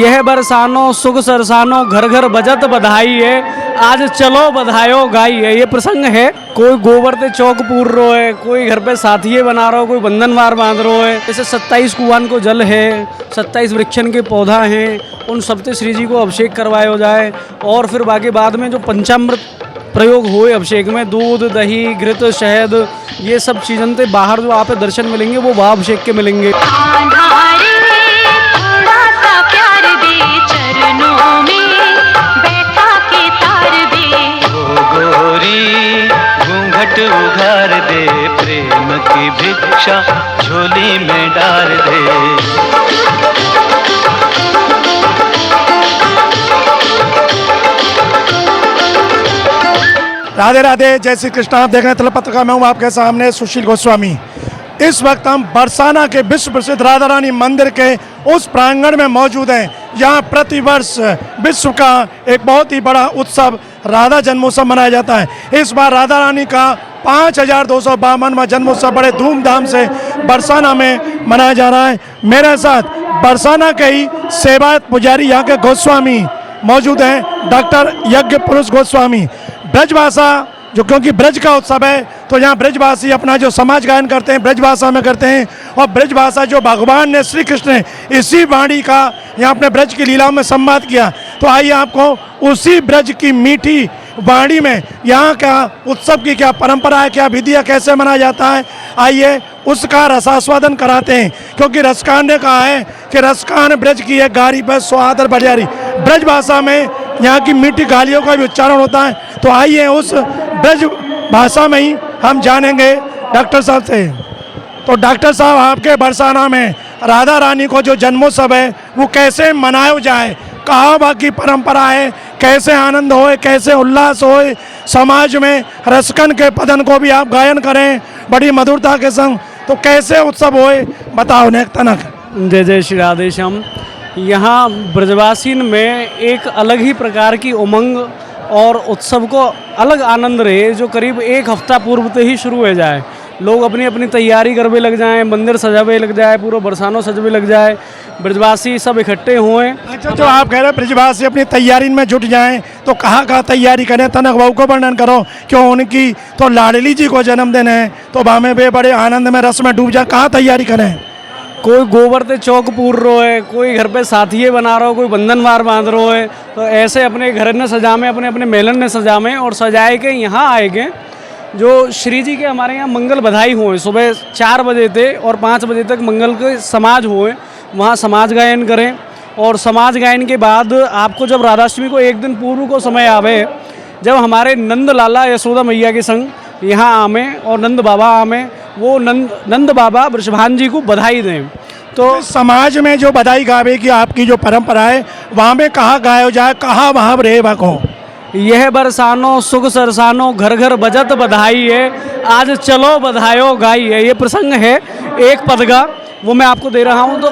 यह बरसानो सुख सरसानो घर घर बजत बधाई है, आज चलो बधायो गाई है। ये प्रसंग है। कोई गोबर ते चौक पूर रो है, कोई घर पे साथिये बना रहा हो, कोई बंधनवार बांध रो है। जैसे 27 कुआन को जल है, 27 वृक्षन के पौधा हैं, उन सबसे श्री जी को अभिषेक करवाया जाए। और फिर बाकी बाद में जो पंचामृत प्रयोग हुए अभिषेक में, दूध दही घृत शहद ये सब चीज़न से बाहर जो आप दर्शन मिलेंगे वो वहाँ अभिषेक के मिलेंगे। घूंघट उघार दे, प्रेम की भिक्षा झोली में डाल दे। राधे राधे, जय श्री कृष्ण। आप देख रहे हैं तलब पत्रिका, मैं हूँ आपके सामने सुशील गोस्वामी। इस वक्त हम बरसाना के विश्व प्रसिद्ध राधा रानी मंदिर के उस प्रांगण में मौजूद हैं। यहाँ प्रतिवर्ष विश्व का एक बहुत ही बड़ा उत्सव राधा जन्मोत्सव मनाया जाता है। इस बार राधा रानी का 5252वां जन्मोत्सव बड़े धूमधाम से बरसाना में मनाया जा रहा है। मेरे साथ बरसाना के ही सेवायत पुजारी यहाँ के गोस्वामी मौजूद हैं, डॉक्टर यज्ञ पुरुष गोस्वामी। ब्रजभाषा जो, क्योंकि ब्रज का उत्सव है तो यहाँ ब्रजवासी अपना जो समाज गायन करते हैं ब्रजभाषा में करते हैं। और ब्रजभाषा जो भगवान ने, श्री कृष्ण ने इसी वाणी का यहाँ अपने ब्रज की लीलाओं में संवाद किया। तो आइए आपको उसी ब्रज की मीठी वाणी में यहाँ का उत्सव की क्या परंपरा है, क्या विधि है, कैसे मनाया जाता है, आइए उसका रसास्वादन कराते हैं। क्योंकि रसकान ने कहा है कि रसकान ब्रज की है गारी पर सुहादर बजारी। ब्रज भाषा में यहाँ की मीठी गालियों का भी उच्चारण होता है। तो आइए उस ब्रज भाषा में ही हम जानेंगे डॉक्टर साहब से। तो डॉक्टर साहब, आपके बरसाना में राधा रानी को जो जन्मोत्सव है वो कैसे मनाया जाए, कहाँ बाकी परंपरा है, कैसे आनंद होए, कैसे उल्लास होए, समाज में रसकन के पदन को भी आप गायन करें बड़ी मधुरता के संग, तो कैसे उत्सव होए बताओ ने तनक। जय जय श्री राधे श्याम। यहाँ ब्रजवासीन में एक अलग ही प्रकार की उमंग और उत्सव को अलग आनंद रहे, जो करीब एक हफ्ता पूर्व से ही शुरू हो जाए। लोग अपनी अपनी तैयारी करवे लग जाएं, मंदिर सजावे लग जाए, पूरा बरसानो सजवे लग जाए, ब्रजवासी सब इकट्ठे हुए। अच्छा, जो आप कह रहे हैं ब्रजवासी अपनी तैयारी में जुट जाएं, तो कहाँ कहाँ तैयारी करें, तनक बहू को वर्णन करो। क्यों, उनकी तो लाडली जी को जन्मदिन है, तो भामे बे बड़े आनंद में रस में डूब जाए, कहाँ तैयारी करें। कोई गोबर ते चौक पूर रो है, कोई घर पे साथिये बना रहा हो, कोई बंधनवार बांध रो है। तो ऐसे अपने घर ने सजामे, अपने अपने मेलन ने सजामे और सजाए के यहाँ आएंगे। जो श्री जी के हमारे यहाँ मंगल बधाई हुए, सुबह 4 बजे थे और 5 बजे तक मंगल के समाज हुए, वहाँ समाज गायन करें। और समाज गायन के बाद आपको जब राधाष्टमी को एक दिन पूर्व को समय आवे, जब हमारे नंद लाला यशोदा मैया के संग यहाँ आमे और नंद बाबा आमे, वो नंद बाबा वृषभान जी को बधाई दें। तो समाज में जो बधाई गावे की आपकी जो परंपरा है, वहाँ में कहाँ गायो जाए, कहाँ वहाँ रहे बाको। यह बरसानो सुख सरसानो घर घर बजत बधाई है, आज चलो बधायो गाई है। ये प्रसंग है एक पद का, वो मैं आपको दे रहा हूँ। तो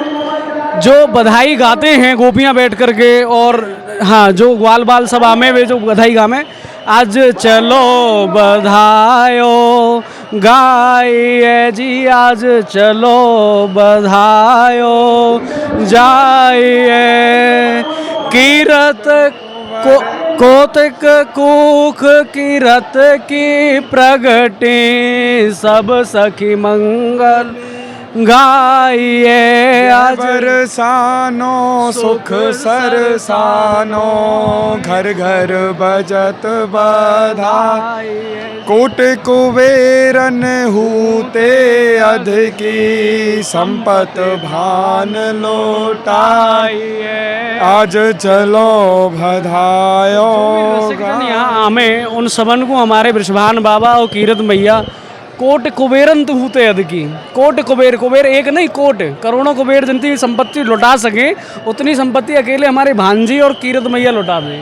जो बधाई गाते हैं गोपियाँ बैठ करके, और हाँ जो ग्वाल बाल सब आमे वे जो बधाई गामे, आज चलो बधायो गाइए जी, आज चलो बधायो जाइए, कीरत को कोतिक कूख कीरत की प्रगति, सब सखी मंगल गाइए, आज बरसानो सुख सरसानो घर घर बजत बधाई, कोट कुबेरन हूते अधिकी, संपत भान लौटाइए, आज चलो बधायो। यहाँ हमें उन सबन को हमारे वृषभान बाबा और कीरत मैया कोट कुबेरन तो होते अधिकी। कोट कुबेर, कुबेर एक नहीं कोट, करोड़ों कुबेर जितनी संपत्ति लौटा सके उतनी संपत्ति अकेले हमारे भांजी और कीरत मैया लौटा दें,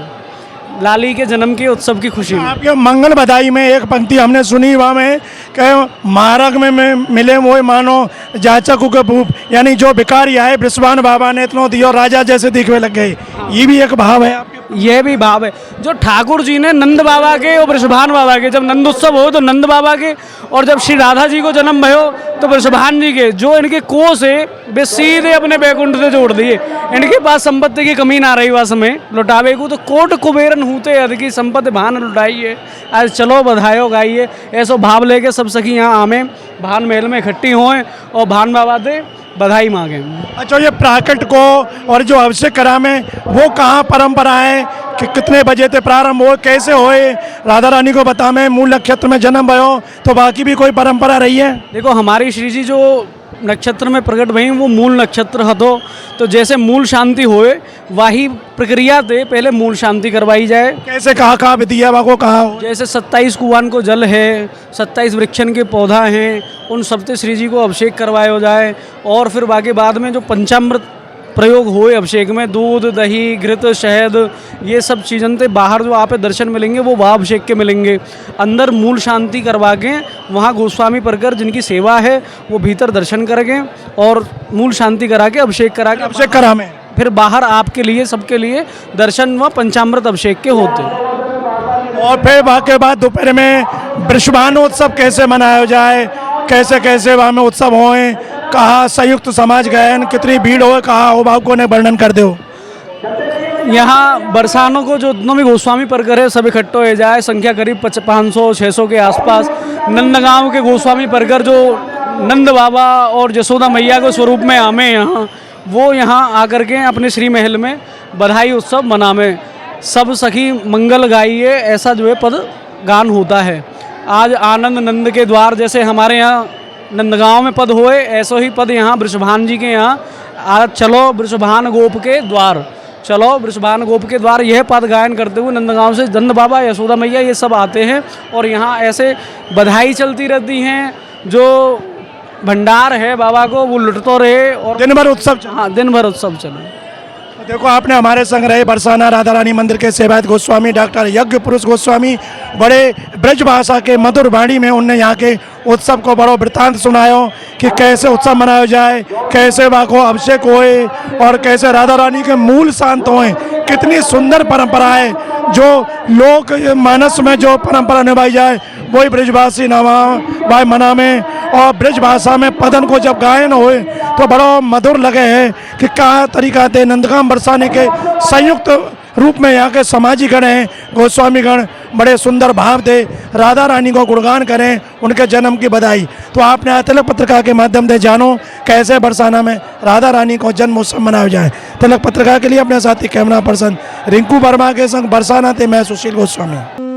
लाली के जन्म के उत्सव की खुशी में। आपके मंगल बधाई में एक पंक्ति हमने सुनी, वहाँ में कि मार्ग में मिले वो मानो जाचक के भूप, यानी जो भिखारी आए वृषभान बाबा ने इतना दियो राजा जैसे दिखने लग गए। ये भी एक भाव है आपके। यह भी भाव है जो ठाकुर जी ने नंद बाबा के और वृषभान बाबा के, जब नंद उत्सव हो तो नंद बाबा के, और जब श्री राधा जी को जन्म भयो तो वृषभान जी के, जो इनके कोष है वे सीधे अपने बैकुंठ से जोड़ दिए। इनके पास संपत्ति की कमी ना रही वह समय लुटावे को, तो कोट कुबेरन होते अधिकी संपत्ति भान लुटाइए, आज चलो बधायो गाइए, ऐसो भाव लेके सब सखी यहाँ आमे भान महल में इकट्ठी होएं और भान बाबा दे बधाई मांगे। अच्छा, ये प्राकट को और जो अभिषेक करा में वो कहाँ परंपरा है कि कितने बजे से प्रारंभ हो, कैसे होए, राधा रानी को बता में मूल नक्षत्र में जन्म भयो, तो बाकी भी कोई परंपरा रही है? देखो हमारी श्री जी जो नक्षत्र में प्रकट भई वो मूल नक्षत्र हतो, तो जैसे मूल शांति होए वही प्रक्रिया थे पहले मूल शांति करवाई जाए। कैसे कहाँ विधि है वाको कहाँ हो? जैसे 27 कुआन को जल है, 27 वृक्षन के पौधा हैं, उन सबसे श्री जी को अभिषेक करवाया जाए, और फिर बाकी बाद में जो पंचामृत प्रयोग हुए अभिषेक में, दूध दही घृत शहद ये सब चीज़ें थे, बाहर जो आप दर्शन मिलेंगे वो वहाँ अभिषेक के मिलेंगे। अंदर मूल शांति करवा के वहाँ गोस्वामी परकर जिनकी सेवा है वो भीतर दर्शन करेंगे और मूल शांति करा के अभिषेक करा में फिर बाहर आपके लिए सबके लिए दर्शन व पंचामृत अभिषेक के होते हैं। और फिर वहाँ के बाद दोपहर में वृषभानोत्सव कैसे मनाया जाए, कैसे कैसे वहाँ में उत्सव होए, कहाँ संयुक्त समाज गायन, कितनी भीड़ हो, कहाँ हो, भाव को ने वर्णन कर दो। यहाँ बरसानों को जो जितनों भी गोस्वामी परकर है सब इकट्ठे हो जाए, संख्या करीब 500-600 के आसपास। नंदगांव के गोस्वामी परकर जो नंद बाबा और यशोदा मैया के स्वरूप में आमे यहाँ, वो यहाँ आकर के अपने श्री महल में बधाई उत्सव मनावे, सब सखी मंगल गाइए, ऐसा जो है पद गान होता है। आज आनंद नंद के द्वार जैसे हमारे यहाँ नंदगांव में पद हुए, ऐसो ही पद यहाँ वृषभान जी के यहाँ आज चलो वृषभान गोप के द्वार, चलो वृषभान गोप के द्वार, यह पद गायन करते हुए नंदगांव से नंद बाबा यशोदा मैया ये सब आते हैं और यहाँ ऐसे बधाई चलती रहती हैं। जो भंडार है बाबा को वो लुटतो रहे और दिन भर उत्सव। हाँ, दिन भर उत्सव चले। देखो आपने हमारे संग रहे बरसाना राधा रानी मंदिर के सेवायत गोस्वामी डॉक्टर यज्ञ पुरुष गोस्वामी, बड़े ब्रज भाषा के मधुर वाणी में उनने यहाँ के उत्सव को बड़ो वृत्तांत सुनायो कि कैसे उत्सव मनाया जाए, कैसे वहाँ को अभिषेक होए और कैसे राधा रानी के मूल शांत होए। कितनी सुंदर परंपरा है, जो लोक मानस में जो परंपरा निभाई जाए वही ब्रजभाषी नवा भाई मना में, और ब्रज भाषा में पदन को जब गायन होए तो बड़ा मधुर लगे है कि क्या तरीका थे नंदगाम बरसाने के संयुक्त रूप में यहाँ के समाजी गण हैं, गोस्वामी गण बड़े सुंदर भाव दे राधा रानी को गुणगान करें, उनके जन्म की बधाई। तो आपने आज तिलक पत्रिका के माध्यम से जानो कैसे बरसाना में राधा रानी को जन्म उत्सव मनाया जाए। तिलक पत्रिका के लिए अपने साथी कैमरा पर्सन रिंकू वर्मा के संग बरसाना थे मैं सुशील गोस्वामी।